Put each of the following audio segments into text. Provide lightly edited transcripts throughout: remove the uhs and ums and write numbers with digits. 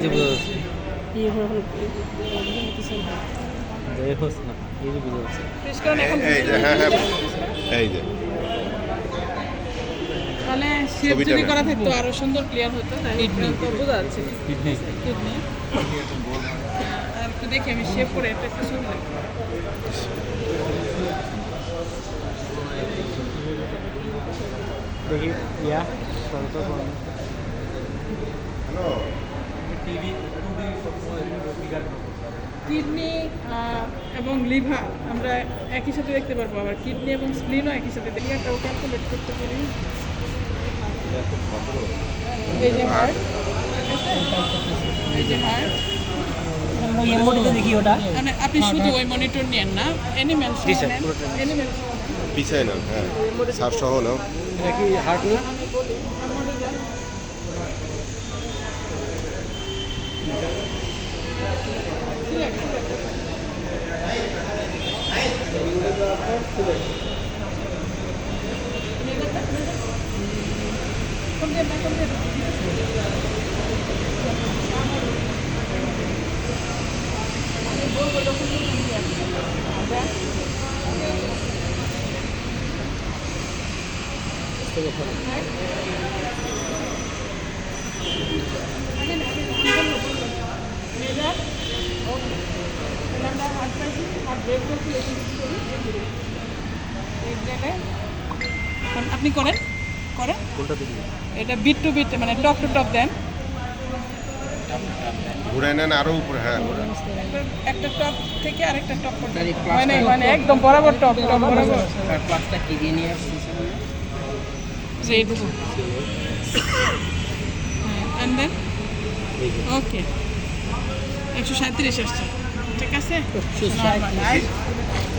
তাহলে শেপ যদি করা থাকতো আরো সুন্দর ক্লিয়ার হতো। বোঝা যাচ্ছে কিডনি আর একটু দেখি আমি শেপ করে একটা একটু সুন্দর দেখি ইয়া কিডনি এবং লিভার আমরা একই সাথে দেখতে পারবো, আবার কিডনি এবং স্প্লিনও একই সাথে দেখি একটা ক্যালকুলেট করতে পারি। এই যে হার্ট, এই যে হার্ট দেখি ওটা মানে আপনি শুধু ওই মনিটর নেন না, অ্যানিমেল অ্যানিমেল পিছায় না, হ্যাঁ সার সহ নাও। এটা কি হার্ট না? আপনি করেন এটা বিট টু বিট মানে টপ টু টপ দেন, ঘুরে নেন আরো উপরে। হ্যাঁ একটা টপ থেকে আরেকটা টপ মানে মানে একদম বরাবর টপ টপ বরাবর। আর প্লাসটা কি দিয়ে নিয়ে আসছি and then ওকে 137 আসছে, ঠিক আছে।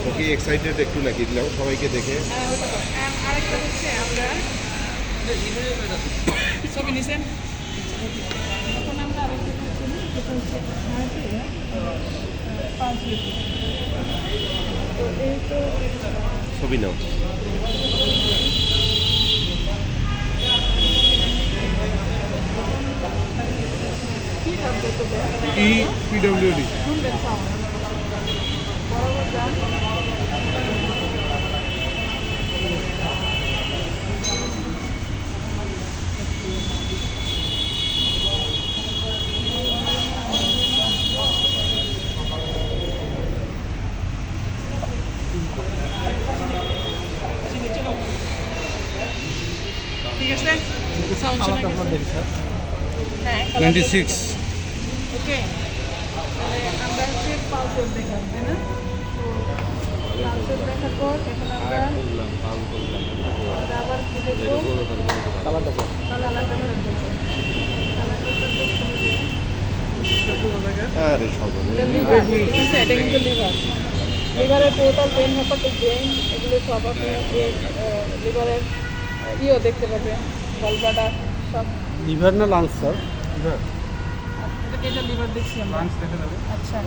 ওকে এক্সাইটেড একটু নাকি দিলাম সবাইকে দেখে। আরেকটা হচ্ছে আমরা ছবি নিছেন, এখন আমরা আরেকটা করছি যেটা হচ্ছে পাঁচ লিটার। তো এই তো ছবি নাও। কি থাকবে তো পিডব্লিউডি শুনবেন সাউন্ড বরাবর যান। ঠিক আছে, সাউন্ড শোনা গেছে। হ্যাঁ 26 ওকে, তাহলে আমরা হচ্ছে পালসের দেখলাম, তাই না? তো পালসের দেখার পর এখন আমরা আবার কি দেখবো, কালারটা আরে সর্বনে এটা কিন্তু লিভার, লিভারের টোটাল পেন হেপাটিক ব্রেন এগুলো সব আপনি লিভারের ইও দেখতে পাবেন, গলব্লাডার সব। লিভার না লাংস স্যার? এটা লিভার দেখছি আমরা। আচ্ছা,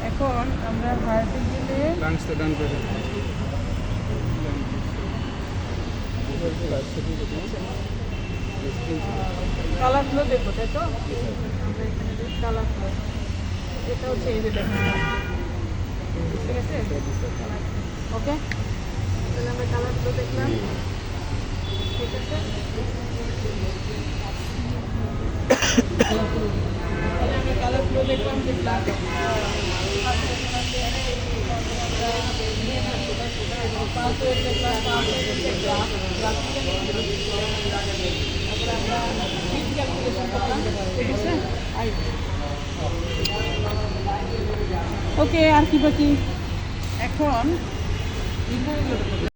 এখন আমরা হার্টে গেলে লাংসটা ডান করে কালারগুলো দেখবো, তাই তো? আমরা এখানে কালারগুলো, এটা হচ্ছে এই যে দেখুন, ঠিক আছে ওকে। তাহলে আমরা কালারগুলো দেখলাম, ঠিক আছে। তাহলে আমরা কালারগুলো দেখলাম ওকে। আর কি বাকি এখন